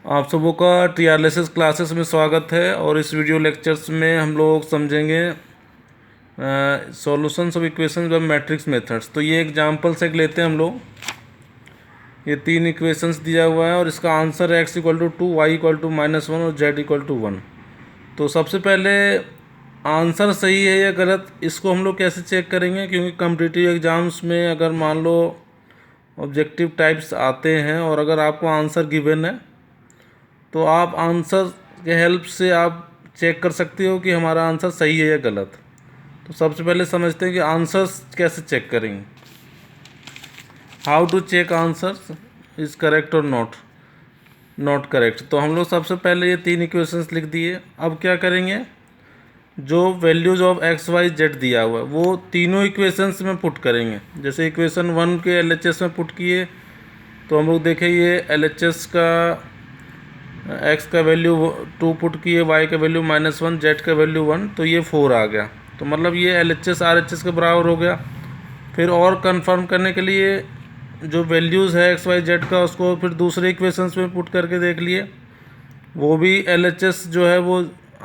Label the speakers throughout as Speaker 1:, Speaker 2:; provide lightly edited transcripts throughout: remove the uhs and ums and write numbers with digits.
Speaker 1: आप सबों का टीआरएलएसएस क्लासेस में स्वागत है। और इस वीडियो लेक्चर्स में हम लोग समझेंगे solutions of equations bye matrix methods. तो ये एग्जांपल से लेते हैं हम लोग। ये 3 इक्वेशंस दिया हुआ है और इसका आंसर है x=2, y=-1 और z=1। तो सबसे पहले आंसर सही है या गलत, इसको हम लोग कैसे चेक करेंगे, क्योंकि कॉम्पिटिटिव एग्ज़ाम्स में अगर मान लो ऑब्जेक्टिव टाइप्स आते हैं और अगर आपको आंसर गिवन है तो आप आंसर के हेल्प से आप चेक कर सकते हो कि हमारा आंसर सही है या गलत। तो सबसे पहले समझते हैं कि आंसर्स कैसे चेक करेंगे। How to check answers is correct और नॉट करेक्ट। तो हम लोग सबसे पहले ये 3 इक्वेशंस लिख दिए। अब क्या करेंगे, जो values of X Y Z दिया हुआ है वो तीनों इक्वेशंस में पुट करेंगे। जैसे इक्वेशन 1 के LHS में पुट किए तो हम लोग देखें ये LHS का x का वैल्यू 2 पुट किए, y का वैल्यू -1, z का वैल्यू 1, तो ये 4 आ गया। तो मतलब ये LHS RHS के बराबर हो गया। फिर और कंफर्म करने के लिए जो वैल्यूज़ है x y z का उसको फिर दूसरे इक्वेशंस में पुट करके देख लिए, वो भी LHS जो है वो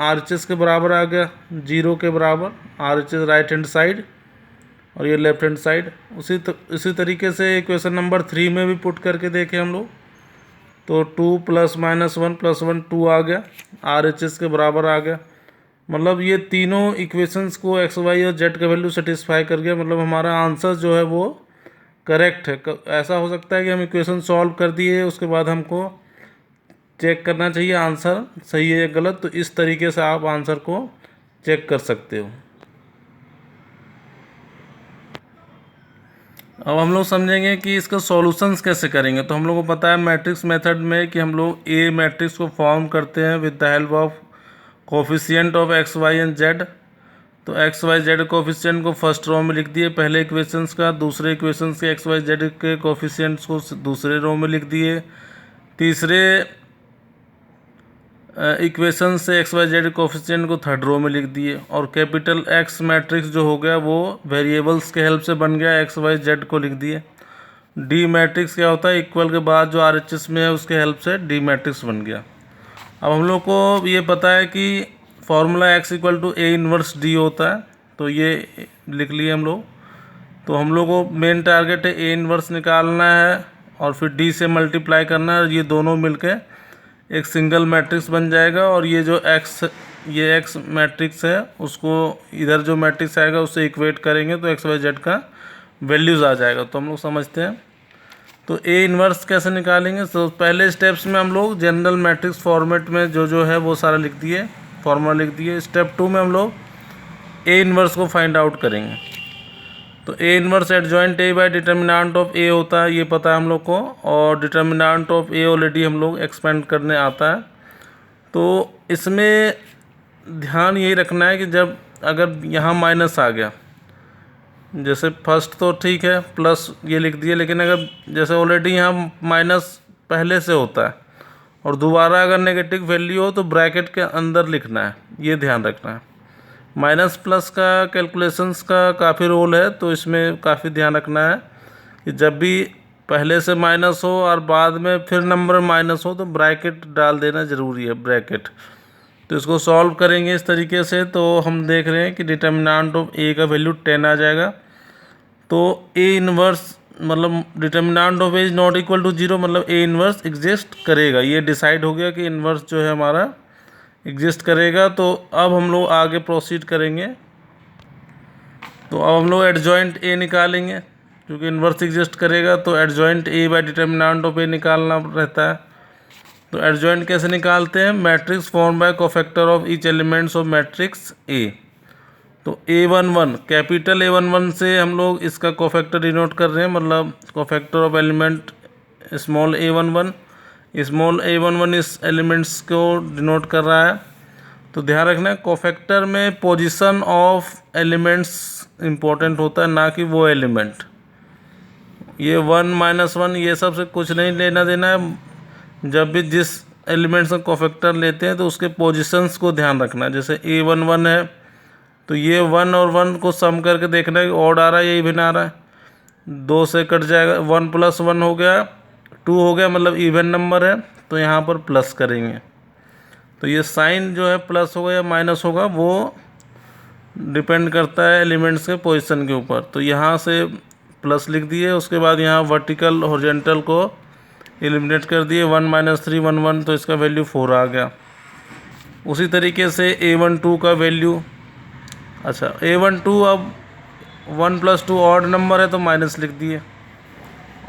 Speaker 1: RHS के बराबर आ गया, 0 के बराबर। RHS राइट हैंड साइड और ये लेफ्ट हैंड साइड। उसी तरीके से इक्वेशन नंबर 3 में भी पुट करके देखें हम लोग, तो 2 + -1 + 1 2 आ गया, RHS के बराबर आ गया। मतलब ये तीनों इक्वेशंस को x y और z का वैल्यू सेटिस्फाई कर गया। मतलब हमारा आंसर जो है वो करेक्ट है। ऐसा हो सकता है कि हम इक्वेशन सॉल्व कर दिए, उसके बाद हमको चेक करना चाहिए आंसर सही है या गलत। तो इस तरीके से आप आंसर को चेक कर सकते हो। अब हम लोग समझेंगे कि इसका सॉल्यूशंस कैसे करेंगे। तो हम लोग को पता है मैट्रिक्स मेथड में कि हम लोग ए मैट्रिक्स को फॉर्म करते हैं with the help of coefficient of X Y and Z. तो एक्स वाई जेड कोफिशिएंट को फर्स्ट रो में लिख दिए पहले इक्वेशंस का, दूसरे इक्वेशंस के एक्स वाई जेड के कोफिशिएंट्स को दूसरे रो में लिख दिए, तीसरे इक्वेशन से एक्स वाई जेड कोफिशिएंट को थर्ड रो में लिख दिए। और कैपिटल एक्स मैट्रिक्स जो हो गया वो वेरिएबल्स के हेल्प से बन गया, एक्स वाई जेड को लिख दिए। डी मैट्रिक्स क्या होता है, इक्वल के बाद जो RHS में है उसके हेल्प से डी मैट्रिक्स बन गया। अब हम लोग को ये पता है कि फॉर्मूला x=A इन्वर्स D होता है, तो ये लिख लिए हम लोग। तो हम लोग को मेन टारगेट है A इन्वर्स निकालना है और फिर D से मल्टीप्लाई करना है, और ये दोनों मिलके एक सिंगल मैट्रिक्स बन जाएगा। और ये जो ये x मैट्रिक्स है उसको इधर जो मैट्रिक्स आएगा उससे इक्वेट करेंगे तो एक्स वाई जेड का वैल्यूज़ आ जाएगा। तो हम लोग समझते हैं तो A इन्वर्स कैसे निकालेंगे। तो पहले स्टेप्स में हम लोग जनरल मैट्रिक्स फॉर्मेट में जो है वो सारा लिख दिए, फॉर्मूला लिख दिए। स्टेप 2 में हम लोग A इन्वर्स को फाइंड आउट करेंगे। तो A inverse adjoint A bye determinant of A होता है, ये पता है हम लोग को। और डिटर्मिनेंट ऑफ A ऑलरेडी हम लोग एक्सपेंड करने आता है। तो इसमें ध्यान यही रखना है कि जब अगर यहाँ माइनस आ गया, जैसे फर्स्ट तो ठीक है प्लस ये लिख दिए, लेकिन अगर जैसे ऑलरेडी यहाँ माइनस पहले से होता है और दोबारा अगर नेगेटिव वैल्यू हो तो ब्रैकेट के अंदर लिखना है, ये ध्यान रखना है। माइनस प्लस का कैलकुलेशंस का काफ़ी रोल है, तो इसमें काफ़ी ध्यान रखना है कि जब भी पहले से माइनस हो और बाद में फिर नंबर माइनस हो तो ब्रैकेट डाल देना ज़रूरी है, ब्रैकेट। तो इसको सॉल्व करेंगे इस तरीके से। तो हम देख रहे हैं कि डिटर्मिनेंट ऑफ A का वैल्यू 10 आ जाएगा। तो A इन्वर्स मतलब determinant of A is not equal to 0, मतलब A इन्वर्स एग्जिस्ट करेगा। ये डिसाइड हो गया कि इन्वर्स जो है हमारा एग्जिस्ट करेगा। तो अब हम लोग आगे प्रोसीड करेंगे। तो अब हम लोग एडजॉइंट A निकालेंगे, क्योंकि इन्वर्स एग्जिस्ट करेगा तो adjoint A bye determinant of A निकालना रहता है। तो एडजॉइंट कैसे निकालते हैं, matrix form by cofactor of each elements of matrix A। तो A11 कैपिटल A11 से हम लोग इसका कोफैक्टर डिनोट कर रहे हैं, मतलब cofactor of element small a11। Small a11 इस एलिमेंट्स को डिनोट कर रहा है। तो ध्यान रखना कोफैक्टर में पोजीशन ऑफ एलिमेंट्स इम्पोर्टेंट होता है, ना कि वो एलिमेंट। ये 1 -1 ये सब से कुछ नहीं लेना देना है। जब भी जिस एलिमेंट्स का कोफैक्टर लेते हैं तो उसके पोजीशंस को ध्यान रखना है। जैसे A11 है तो ये 1 और 1 को सम करके देखना है कि ऑड आ रहा है या इवन आ रहा है। 2 से कट जाएगा, 1 + 1 हो गया 2 हो गया, मतलब इवन नंबर है। तो यहाँ पर प्लस करेंगे। तो ये साइन जो है प्लस होगा या माइनस होगा वो डिपेंड करता है एलिमेंट्स के पोजीशन के ऊपर। तो यहाँ से प्लस लिख दिए, उसके बाद यहाँ वर्टिकल हॉरिजॉन्टल को एलिमिनेट कर दिए, 1 - 3 1 1, तो इसका वैल्यू 4 आ गया। उसी तरीके से A12 का वैल्यू, अच्छा A12 अब 1 + 2 ऑड नंबर है तो माइनस लिख दिए,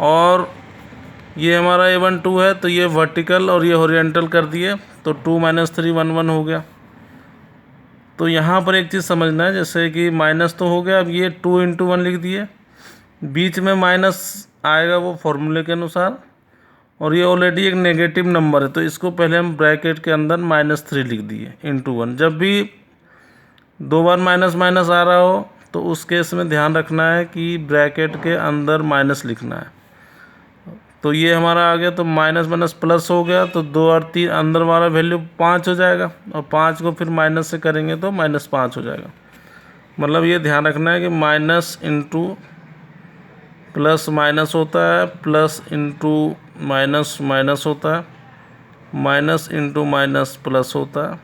Speaker 1: और ये हमारा A12 है तो ये वर्टिकल और ये हॉरिजॉन्टल कर दिए, तो 2 - 3 1 1 हो गया। तो यहाँ पर एक चीज़ समझना है, जैसे कि माइनस तो हो गया, अब ये 2 × 1 लिख दिए, बीच में माइनस आएगा वो फॉर्मूले के अनुसार, और ये ऑलरेडी एक नेगेटिव नंबर है तो इसको पहले हम ब्रैकेट के अंदर -3 लिख दिए × 1। जब भी 2 बार माइनस माइनस आ रहा हो तो उस केस में ध्यान रखना है कि ब्रैकेट के अंदर माइनस लिखना है। तो ये हमारा आ गया, तो माइनस माइनस प्लस हो गया, तो 2 और 3 अंदर वाला वैल्यू 5 हो जाएगा, और 5 को फिर माइनस से करेंगे तो -5 हो जाएगा। मतलब ये ध्यान रखना है कि माइनस इंटू प्लस माइनस होता है, प्लस इंटू माइनस माइनस होता है, माइनस इंटू माइनस प्लस होता है।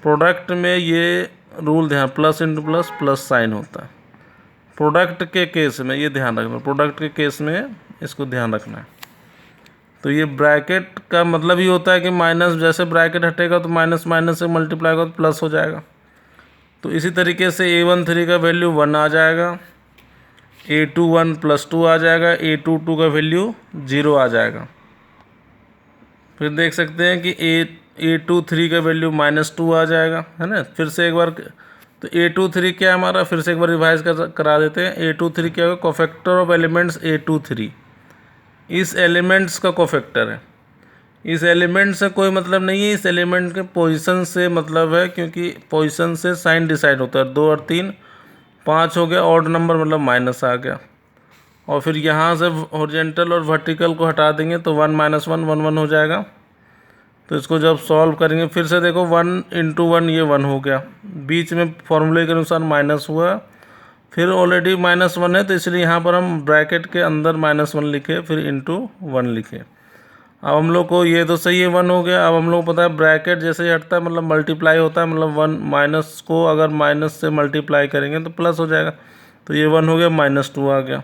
Speaker 1: प्रोडक्ट में ये रूल ध्यान, plus into plus plus sign होता है। प्रोडक्ट के केस में ये ध्यान रखना, प्रोडक्ट के केस में इसको ध्यान रखना है। तो ये ब्रैकेट का मतलब ही होता है कि माइनस, जैसे ब्रैकेट हटेगा तो माइनस माइनस से मल्टीप्लाई होगा तो प्लस हो जाएगा। तो इसी तरीके से A13 का वैल्यू 1 आ जाएगा, A21 + 2 आ जाएगा, A22 का वैल्यू 0 आ जाएगा। फिर देख सकते हैं कि A23 का वैल्यू -2 आ जाएगा, है ना। फिर से एक बार, तो A23 क्या है हमारा, फिर से एक बार रिवाइज करा देते हैं। A23 क्या होगा, कोफैक्टर ऑफ एलिमेंट्स A23, इस एलिमेंट्स का कोफैक्टर है। इस एलिमेंट से कोई मतलब नहीं है, इस एलिमेंट के पोजीशन से मतलब है, क्योंकि पोजीशन से साइन डिसाइड होता है। 2 और 3 5 हो गया, ऑड नंबर मतलब माइनस आ गया, और फिर यहाँ से हॉरिजॉन्टल और वर्टिकल को हटा देंगे तो 1 - 1 1 1 हो जाएगा। तो इसको जब सॉल्व करेंगे, फिर से देखो 1 × 1 ये 1 हो गया, बीच में फॉर्मूले के अनुसार माइनस हुआ, फिर ऑलरेडी -1 है तो इसलिए यहाँ पर हम ब्रैकेट के अंदर -1 लिखे, फिर × 1 लिखे। अब हम लोग को ये तो सही है, 1 हो गया। अब हम लोग को पता है ब्रैकेट जैसे ही हटता है मतलब मल्टीप्लाई होता है, मतलब 1 माइनस को अगर माइनस से मल्टीप्लाई करेंगे तो प्लस हो जाएगा। तो ये 1 हो गया, -2 आ गया।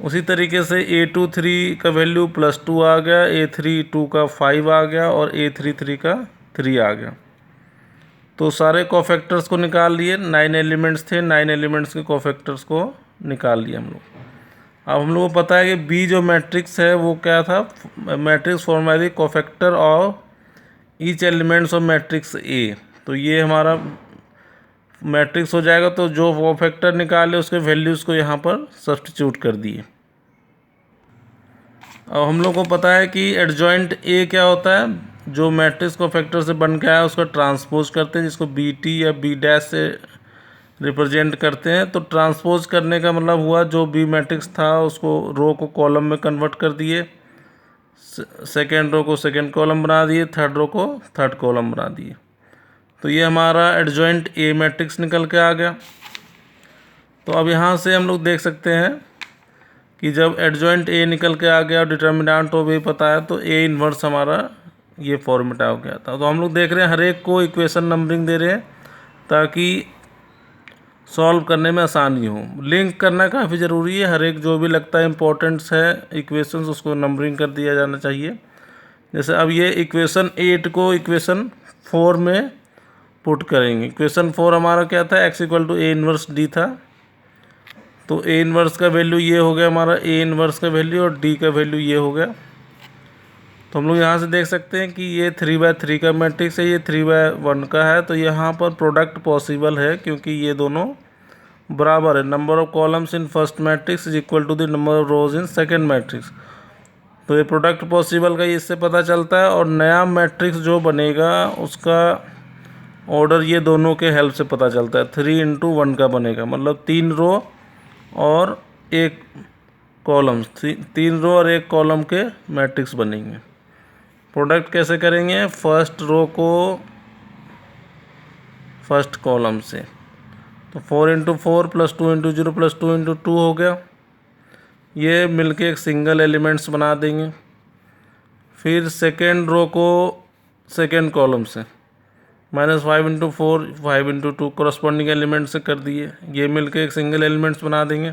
Speaker 1: उसी तरीके से A23 का वैल्यू +2 आ गया, A32 का 5 आ गया, और A33 का 3 आ गया। तो सारे कोफैक्टर्स को निकाल लिए, 9 एलिमेंट्स थे, 9 एलिमेंट्स के कोफैक्टर्स को निकाल लिए हम लोग। अब हम लोग को पता है कि बी जो मैट्रिक्स है वो क्या था, matrix form by the cofactor of each elements of matrix A. तो ये हमारा मैट्रिक्स हो जाएगा, तो जो कोफैक्टर निकाले उसके वैल्यूज़ को यहाँ पर सब्स्टिट्यूट कर दिए। अब हम लोग को पता है कि एडजॉइंट ए क्या होता है, जो मैट्रिक्स कोफैक्टर से बन के आया उसको ट्रांसपोज करते हैं, जिसको BT या B' से रिप्रेजेंट करते हैं। तो ट्रांसपोज करने का मतलब हुआ, जो बी मैट्रिक्स था उसको रो को कॉलम में कन्वर्ट कर दिए, सेकेंड रो को सेकेंड कॉलम बना दिए, थर्ड रो को थर्ड कॉलम बना दिए। तो ये हमारा एडजॉइंट ए मैट्रिक्स निकल के आ गया। तो अब यहाँ से हम लोग देख सकते हैं कि जब एडजॉइंट ए निकल के आ गया और डिटर्मिनेंट ऑफ ए पता है, तो ए इन्वर्स हमारा ये फॉर्मेट हो गया था। तो हम लोग देख रहे हैं हर एक को इक्वेशन नंबरिंग दे रहे हैं ताकि सॉल्व करने में आसानी हो। लिंक करना काफ़ी ज़रूरी है, हर एक जो भी लगता है इम्पोर्टेंट्स है इक्वेशंस उसको नंबरिंग कर दिया जाना चाहिए। जैसे अब ये इक्वेशन 8 को इक्वेशन 4 में पुट करेंगे। इक्वेशन 4 हमारा क्या था, x = A 1D था। तो A इन्वर्स का वैल्यू ये हो गया हमारा, A इन्वर्स का वैल्यू, और D का वैल्यू ये हो गया। तो हम लोग यहाँ से देख सकते हैं कि ये 3/3 का मैट्रिक्स है, ये 3/1 का है। तो यहाँ पर प्रोडक्ट पॉसिबल है क्योंकि ये दोनों बराबर है। Number of columns in first matrix is equal to the number of rows in second matrix. तो ये प्रोडक्ट पॉसिबल का इससे पता चलता है। और नया मैट्रिक्स जो बनेगा उसका ऑर्डर ये दोनों के हेल्प से पता चलता है। 3 × 1 का बनेगा, मतलब 3 रो और 1 कॉलम, 3 रो और 1 कॉलम के मैट्रिक्स बनेंगे। प्रोडक्ट कैसे करेंगे, फर्स्ट रो को फर्स्ट कॉलम से, तो 4 × 4 + 2 × 0 + 2 × 2 हो गया। ये मिलके एक सिंगल एलिमेंट्स बना देंगे। फिर सेकेंड रो को सेकेंड कॉलम से -5 × 4 5 × 2 करस्पॉन्डिंग एलिमेंट से कर दिए, ये मिलके एक सिंगल एलिमेंट्स बना देंगे।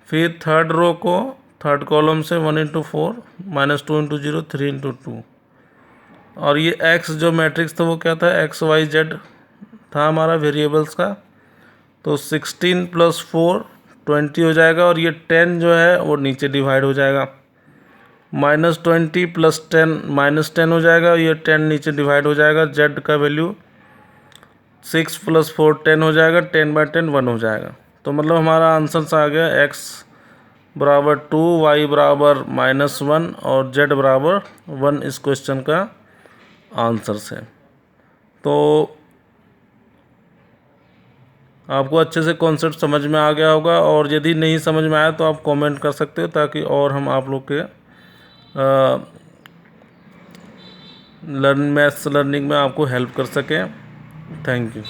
Speaker 1: फिर थर्ड रो को थर्ड कॉलम से 1 × 4 -2 × 0 3 × 2, और ये एक्स जो मैट्रिक्स था वो क्या था, XYZ था हमारा वेरिएबल्स का, तो 16 + 4 20 हो जाएगा, और ये 10 जो है वो नीचे डिवाइड हो जाएगा, -20 + 10 -10 हो जाएगा, ये 10 नीचे डिवाइड हो जाएगा, Z का वैल्यू 6 + 4 10 हो जाएगा, 10/10 1 हो जाएगा। तो मतलब हमारा आंसर आ गया x = 2, y = -1 और z = 1 इस क्वेश्चन का आंसर है। तो आपको अच्छे से कॉन्सेप्ट समझ में आ गया होगा, और यदि नहीं समझ में आया तो आप कमेंट कर सकते हो, ताकि और हम आप लोग के मैथ्स लर्निंग में आपको हेल्प कर सकें। Thank you.